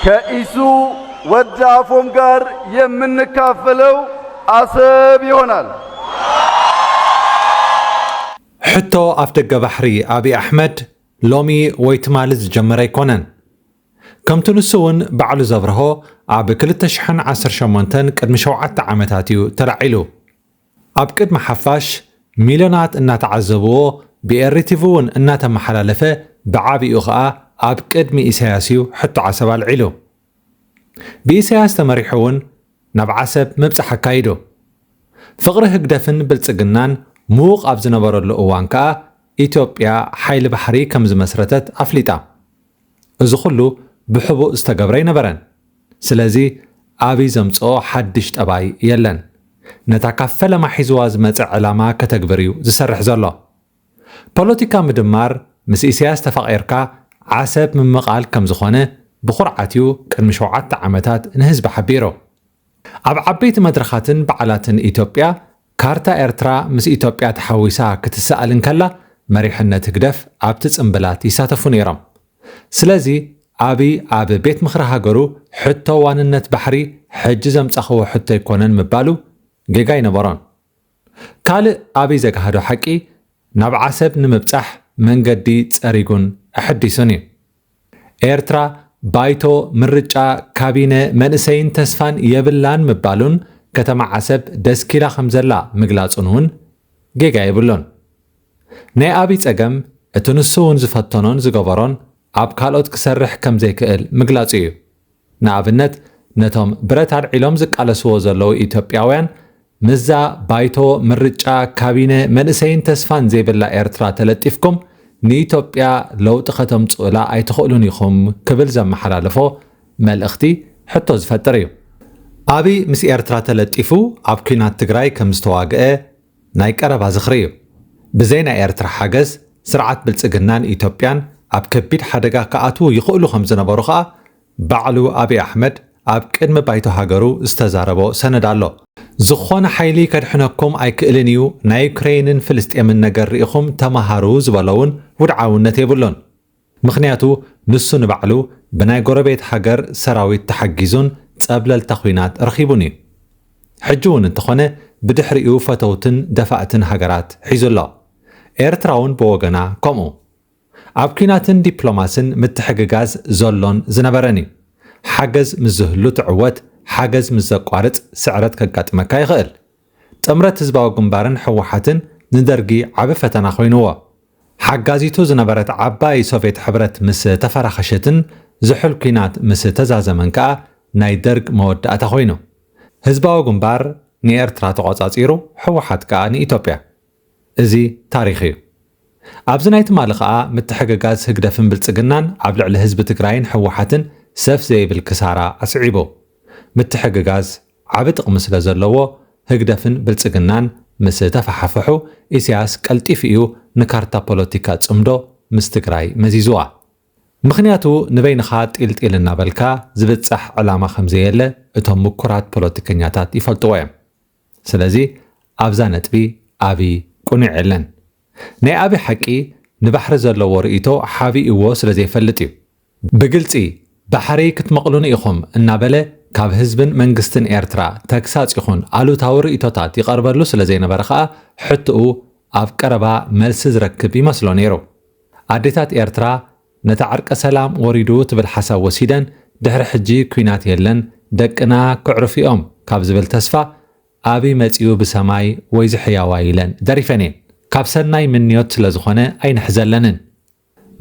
ከኢሱ ወጃፎም ጋር የምንካፈለው አሰብ ይሆናል። ሕቶ ኣፍ ደገ ባሕሪ አብይ አሕመድ ሎሚ ወይ ትማሊ ዝጀመረ ኣይኮነን። ከምቲ ንሱ እውን ባዕሉ ዘብርሆ ኣብ 2018 ቅድሚ 7 ዓመታት እዩ ተላዒሉ። ኣብ ቅድሚ ሓፋሽ ሚልዮናት እናተዓዘብዎ ብኤርቲቪ እውን እናተመሓላለፈ ብዓብኡ ከዓ ኣብ ቅድሚ ኢሳያስ እዩ ሕቶ ዓሰብ ኣልዒሉ። ብኢሳያስ ተመሪሑ እውን ናብ ዓሰብ ምብፃሕ ኣካይዱ። ፍቕሪ ህግደፍን ብልጽግናን ምዉቕ ኣብ ዝነበረሉ እዋን ከዓ ኢትዮጵያ ሓይሊ ባሕሪ ከም ዝመስረተት ኣፍሊጣ። እዚ ኩሉ ብሕቡእ ዝተገብረ ይነበረን። ስለዚ ኣብይ ዘምፅኦ ሓድሽ ጠባይ የለን። ነታ ካብ ፈለማ ሒዝዋ ዝመፅእ ዕላማ ከተግብር እዩ ዝሰርሕ ዘሎ። ፖለቲካ ምድማር ምስ ኢሳያስ ተፋቒርካ ዓሰብ ምምቓል ከም ዝኾነ ብኹርዓት እዩ ቅድሚ 7 ዓመታት ንህዝቢ ሓቢሮ። ኣብ ዓበይቲ መድረኻትን በዓላትን ኢትዮጵያ ካርታ ኤርትራ ምስ ኢትዮጵያ ተሓዊሳ ክትሰኣል እንከላ መሪሕነት ህግደፍ ኣብቲ ጽምብላት ይሳተፉ ነይሮም። ስለዚ ኣብይ ኣብ ቤት ምኽሪ ሃገሩ ሕቶ ዋንነት ባሕሪ ሕጂ ዘምጻኽዎ ሕቶ ኣይኮነን ምባሉ ጌጋ ይነበሮን። ካልእ ኣብይ ዘጋህዶ ሓቂ ናብ ዓሰብ ንምብጻሕ መንገዲ ጸሪጉን ኣሕዲሱን እዩ። ኤርትራ ባይቶ ምርጫ ካቢነ መንእሰይን ተስፋን የብላን ምባሉን ከተማ ዓሰብ ደስኪላ ከም ዘላ ምግላጹን እውን ጌጋ የብሎን። ናይ ኣብይ ጸገም እቲ ንሱ እውን ዝፈተኖን ዝገበሮን ኣብ ካልኦት ክሰርሕ ከም ዘይክእል ምግላጹ እዩ። ንኣብነት ነቶም ብረት ኣልዒሎም ዝቃለስዎ ዘለዉ ኢትዮጵያውያን ምዛ ባይቶ ምርጫ ካቢነ መንእሰይን ተስፋን ዘይብላ ኤርትራ ተለጢፍኩም ንኢትዮጵያ ለውጢ ከተምጽኡላ ኣይትኽእሉን ኢኹም ክብል ዘመሓላለፎ መልእኽቲ ሕቶ ዝፈጥር እዩ። ኣብይ ምስ ኤርትራ ተለጢፉ ኣብ ኩናት ትግራይ ከም ዝተዋግአ ናይ ቀረባ ዝኽሪ እዩ። ብዘይ ናይ ኤርትራ ሓገዝ ስርዓት ብልጽግናን ኢትዮጵያን ኣብ ከቢድ ሓደጋ ከኣትዉ ይኽእሉ ከም ዝነበሩ ከዓ ባዕሉ ኣብይ ኣሕመድ ኣብ ቅድሚ ባይቶ ሃገሩ ዝተዛረቦ ሰነድ ኣሎ። ዝኾነ ሓይሊ ከድሕነኩም ኣይክእልን እዩ፣ ናይ ዩክሬንን ፍልስጤምን ነገር ርኢኹም ተማሃሩ ዝበለውን ውድዓውነት የብሎን። ምኽንያቱ ንሱ ንባዕሉ ብናይ ጎረቤት ሃገር ሰራዊት ተሓጊዙን ጸብለልታ ኹናት ረኺቡን እዩ። ሕጂ እውን እንተኾነ ብድሕሪኡ ፈተውትን ደፋእትን ሃገራት ሒዙሎ። ኤርትራ እውን ብወገና ከምኡ ኣብ ኩናትን ዲፕሎማስን ምትሕግጋዝ ዘሎን ዝነበረን እዩ። ሓገዝ ምስ ዝህሉ ትዕወት ሓገዝ ምስ ዘቋርጽ ስዕረት ከጋጥመካ ይኽእል። ጥምረት ህዝባዊ ግንባርን ሕወሓትን ንደርጊ ዓብ ፈተና ኮይንዎ። ሓጋዚቱ ዝነበረት ዓባይ ሶቪየት ሕብረት ምስ ተፈራኸሸትን ዝሑል ኩናት ምስ ተዛዘመን ከዓ ናይ ደርግ መወዳእታ ኮይኑ ህዝባዊ ግንባር ንኤርትራ ተቆጻጺሩ ሕወሓት ከዓ ንኢትዮጵያ። እዚ ታሪኽ እዩ። ኣብዚ ናይ ትማሊ ከዓ ምትሕግጋዝ ህግደፍን ብልጽግናን ኣብ ልዕሊ ህዝቢ ትግራይን ሕወሓትን ሰፍ ዘይብል ክሳራ ኣስዒቦ። ምትሕግጋዝ ዓብ ጥቕሚ ስለ ዘለዎ ህግደፍን ብልጽግናን ምስ ተፈሓፍሑ ኢሳያስ ቀልጢፍ እዩ ንካርታ ፖለቲካ ጽምዶ ምስ ትግራይ መዚዝዋ። ምኽንያቱ ንበይንኻ ጢልጢል እናበልካ ዝብጻሕ ዕላማ ከም ዘየለ እቶም ምኩራት ፖለቲከኛታት ይፈልጥዎ እዮም። ስለዚ ኣብዛ ነጥቢ ኣብይ ቁኑዕ የለን። ናይ ኣብይ ሓቂ ንባሕሪ ዘለዎ ርእይቶ ሓቢእዎ ስለ ዘይፈልጥ እዩ። ብግልፂ ባሕሪ ክትመቕሉን ኢኹም እናበለ ካብ ህዝብን መንግስትን ኤርትራ ተግሳጽ ይኹን ኣሉታዊ ርእይቶታት ይቐርበሉ ስለ ዘይነበረ ከዓ ሕትኡ ኣብ ቀረባ መልሲ ዝረክብ ይመስሎ ነይሩ። ኣዴታት ኤርትራ ነታ ዓርቀ ሰላም ወሪዱ ትብል ሓሳብ ወሲደን ድሕሪ ሕጂ ኩናት የለን ደቅና ክዕርፉ እዮም ካብ ዝብል ተስፋ ኣብይ መጺኡ ብሰማይ ወይ ዝሕያዋ ኢለን ደሪፈን እየን። ካብ ሰናይ ምንዮት ስለ ዝኾነ ኣይንሕዘለንን።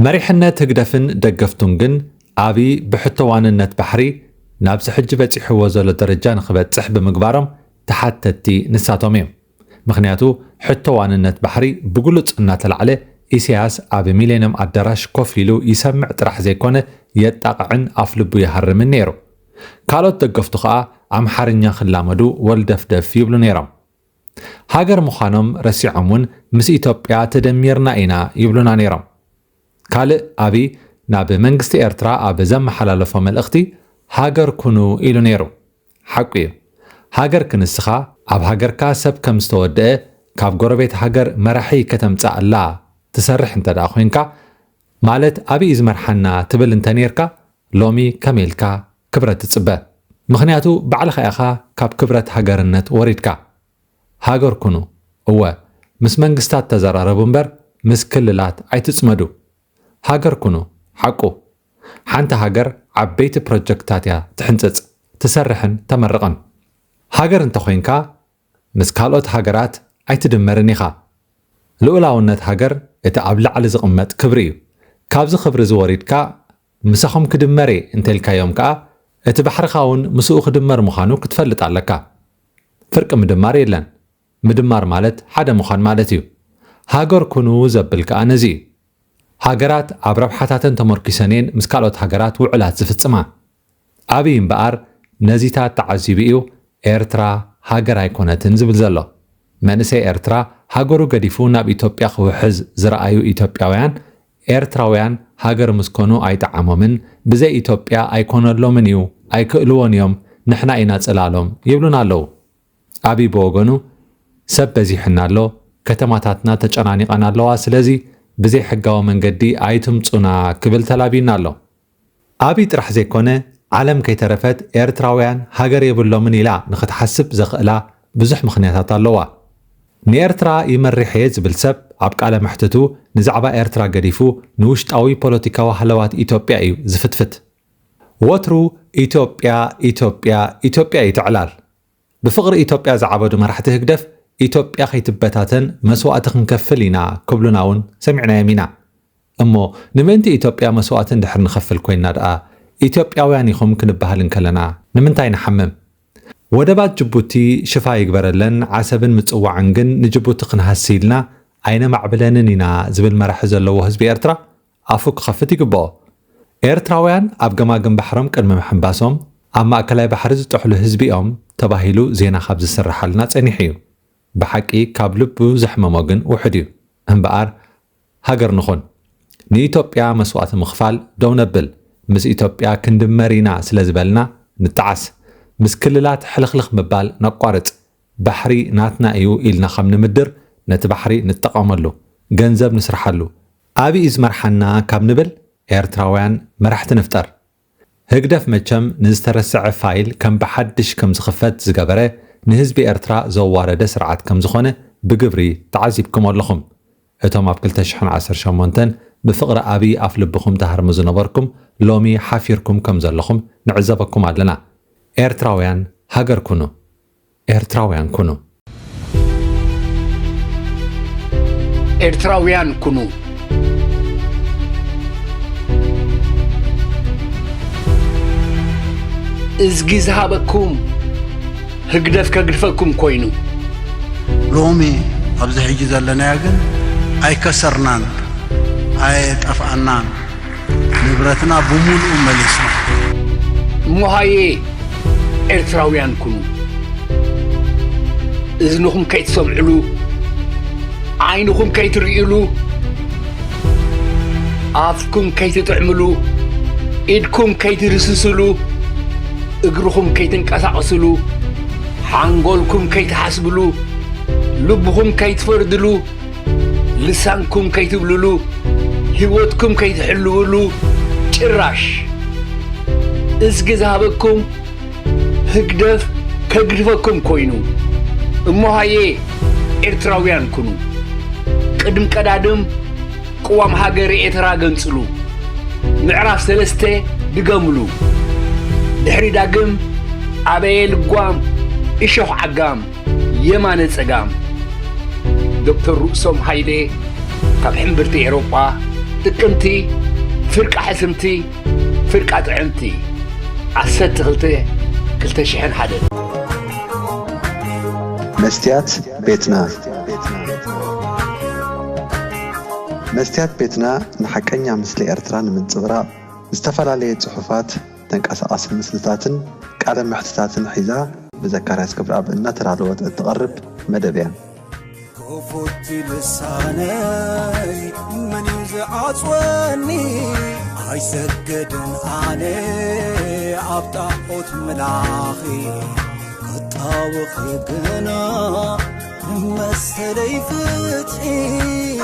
መሪሕነት ህግደፍን ደገፍቱን ግን ኣብይ ብሕቶ ዋንነት ባሕሪ ናብዚ ሕጂ በፂሕዎ ዘሎ ደረጃ ንኽበጽሕ ብምግባሮም ተሓተቲ ንሳቶም እዮም። ምኽንያቱ ሕቶ ዋንነት ባሕሪ ብጉሉጽ እናተላዕለ ኢሳያስ ኣብ ሚሌንየም ኣዳራሽ ኮፍ ኢሉ ይሰምዕ ጥራሕ ዘይኮነ የጣቕዕን ኣፍ ልቡ ይሃርምን ነይሩ። ካልኦት ደገፍቱ ከዓ ኣምሓርኛ ክላመዱ ወልደፍደፍ ይብሉ ነይሮም። ሃገር ምዃኖም ረሲዖም እውን ምስ ኢትዮጵያ ተደሚርና ኢና ይብሉና ነይሮም። ካልእ ኣብይ ናብ መንግስቲ ኤርትራ ኣብ ዘመሓላለፎ መልእኽቲ ሃገር ኩኑ ኢሉ ነይሩ። ሓቂ እዩ። ሃገር ክንስኻ ኣብ ሃገርካ ሰብ ከም ዝተወድአ ካብ ጎረቤት ሃገር መራሒ ከተምጻእ ኣላ ትሰርሕ እንተዳ ኮይንካ ማለት ኣብይ ዝመርሓና ትብል እንተ ነርካ ሎሚ ከመይልካ ክብረት ትጽበ ምኽንያቱ ባዕልኻ ኢኻ ካብ ክብረት ሃገርነት ወሪድካ ሃገር ኩኑ እወ ምስ መንግስታት ተዘራረቡ እምበር ምስ ክልላት ኣይትጽመዱ ሃገር ኩኑ ሓቁ ሓንቲ ሃገር ዓበይቲ ፕሮጀክታት እያ ትሕንጽጽ ትሰርሕን ተመርቕን ሃገር እንተኾይንካ ምስ ካልኦት ሃገራት ኣይትድመርን ኢኻ ልኡላውነት ሃገር እቲ ኣብ ላዕሊ ዝቕመጥ ክብሪ እዩ ካብዚ ክብሪ ዝወሪድካ ምሳኹም ክድመር እንተልካዮም ከዓ እቲ ባሕርኻ እውን ምስኡ ክድመር ምዃኑ ክትፈልጥ ኣለካ ፍርቂ ምድማር የለን ምድማር ማለት ሓደ ምዃን ማለት እዩ ሃገር ኩኑ ዘብል ከዓ ነዚ እዩ ሃገራት ኣብ ረብሓታተን ተመርኪሰንን ምስ ካልኦት ሃገራት ውዕላት ዝፍጽማ ኣብይ እምበኣር ነዚታት ተዓዚቡ እዩ ኤርትራ ሃገር ኣይኮነትን ዝብል ዘሎ መንእሰይ ኤርትራ ሃገሩ ገዲፉ ናብ ኢትዮጵያ ክውሕዝ ዝረኣዩ ኢትዮጵያውያን ኤርትራውያን ሃገር ምስኮኑ ኣይጠዓሞምን ብዘይ ኢትዮጵያ ኣይኮነሎምን እዩ ኣይክእልዎን እዮም ንሕና ኢና ጽላሎም ይብሉን ኣለዉ ኣብይ ብወገኑ ሰብ በዚሕና ኣሎ ከተማታትና ተጨናኒቐን ኣለዋ ስለዚ ብዘይ ሕጋዊ መንገዲ ኣይትምጹና ክብል ተላቢና ኣሎ ኣብይ ጥራሕ ዘይኮነ ዓለም ከይተረፈት ኤርትራውያን ሃገር የብሎምን ኢላ ንኽትሓስብ ዘኽእላ ብዙሕ ምኽንያታት ኣለዋ ንኤርትራ ይመሪሕ እየ ዝብል ሰብ ኣብ ቃለ መሕትቱ ንዛዕባ ኤርትራ ገዲፉ ንውሽጣዊ ፖለቲካዊ ሃለዋት ኢትዮጵያ እዩ ዝፍትፍት ወትሩ ኢትዮጵያ ኢትዮጵያ ኢትዮጵያ ይትዕላል ብፍቕሪ ኢትዮጵያ ዝዓበዱ መራሕቲ ህግደፍ ኢትዮጵያ ከይትበታተን መስዋዕቲ ክንከፍል ኢና ክብሉና እውን ሰሚዕናዮም ኢና እሞ ንምንቲ ኢትዮጵያ መስዋዕቲ እንድሕር ንኸፍል ኮይና ደኣ ኢትዮጵያውያን ኢኹም ክንበሃል እንከለና ንምንታይ ንሓምም ወደባት ጅቡቲ ሽፋ ይግበረለን ዓሰብን ምጽዋዕን ግን ንጅቡቲ ክንሃሲ ኢልና ኣይነ ማዕብለንን ኢና ዝብል መራሒ ዘለዎ ህዝቢ ኤርትራ ኣፉ ክኸፍት ይግብኦ ኤርትራውያን ኣብ ገማግም ባሕሮም ቅድሚ ምሕንባሶም ኣብ ማእከላይ ባሕሪ ዝጠሕሉ ህዝቢኦም ተባሂሉ ዜና ካብ ዝስራሓልና ጸኒሕ እዩ ብሓቂ ካብ ልቡ ዘሕመሞ ግን ውሕድ እዩ እምበኣር ሃገር ንኹን ንኢትዮጵያ መስዋዕቲ ምኽፋል ደው ነብል ምስ ኢትዮጵያ ክንድመር ኢና ስለ ዝበልና ንጠዓስ ምስ ክልላት ሕልኽልኽ ምባል ነቋርጽ ባሕሪ ናትና እዩ ኢልና ከም ንምድር ነቲ ባሕሪ ንጠቐመሉ ገንዘብ ንስርሓሉ ኣብይ ዝመርሓና ካብ ንብል ኤርትራውያን መራሕቲ ንፍጠር ህግደፍ መቸም ንዝተረስዐ ፋይል ከም ብሓድሽ ከም ዝኽፈት ዝገበረ ንህዝቢ ኤርትራ ዘዋረደ ስርዓት ከም ዝኾነ ብግብሪ ተዓዚብኩም ኣለኹም እቶም ኣብ 2018 ብፍቕሪ ኣብይ ኣፍ ልብኹም ተሃርሙ ዝነበርኩም ሎሚ ሓፊርኩም ከም ዘለኹም ንዕዘበኩም ኣለና ኤርትራውያን ሃገር ኩኑ ኤርትራውያን ኩኑ ኤርትራውያን ኩኑ እዝጊ ዝሃበኩም ህግደፍ ከግድፈኩም ኮይኑ ሎሚ ኣብዚ ሕጂ ዘለናያ ግን ኣይከሰርናን ኣይጠፍኣናን ንብረትና ብሙሉኡ መሊስና እሞሃዬ ኤርትራውያን ኩኑ እዝንኹም ከይትሰምዕሉ ዓይንኹም ከይትርእሉ ኣፍኩም ከይትጥዕምሉ ኢድኩም ከይትርስስሉ እግርኹም ከይትንቀሳቐስሉ ሓንጎልኩም ከይትሓስብሉ ልብኹም ከይትፈርድሉ ልሳንኩም ከይትብልሉ ህይወትኩም ከይትሕልውሉ ጭራሽ እዝጊ ዝሃበኩም ህግደፍ ከግድፈኩም ኮይኑ እሞሃዬ ኤርትራውያን ኩኑ ቅድም ቀዳድም ቅዋም ሃገር ኤርትራ ገንጽሉ ምዕራፍ 3 ድገምሉ ድሕሪ ዳግም ኣበየ ልጓም እሾኽ ዓጋም የማነ ጸጋም ዶክተር ርእሶም ሃይሌ ካብ ሕምብርቲ ኤውሮጳ ጥቅምቲ ፍርቃ ሕስምቲ ፍርቃ ጥዕምቲ 12/2001 መስትያት ቤትና መስትያት ቤትና ንሐቀኛ ምስሊ ኤርትራ ንምንጽብራቕ ዝተፈላለዩ ጽሑፋት ተንቀሳቓሲ ምስልታትን ቃለ መሕትታትን ሒዛ ብዘካርያስ ክብረኣብ እናተዳለወት እትቐርብ መደብ እያ كفوت لساني من يزعصوني هاي سجدن علي عبطاقوت ملاخي قطاوخ يقنا مسلي فتحي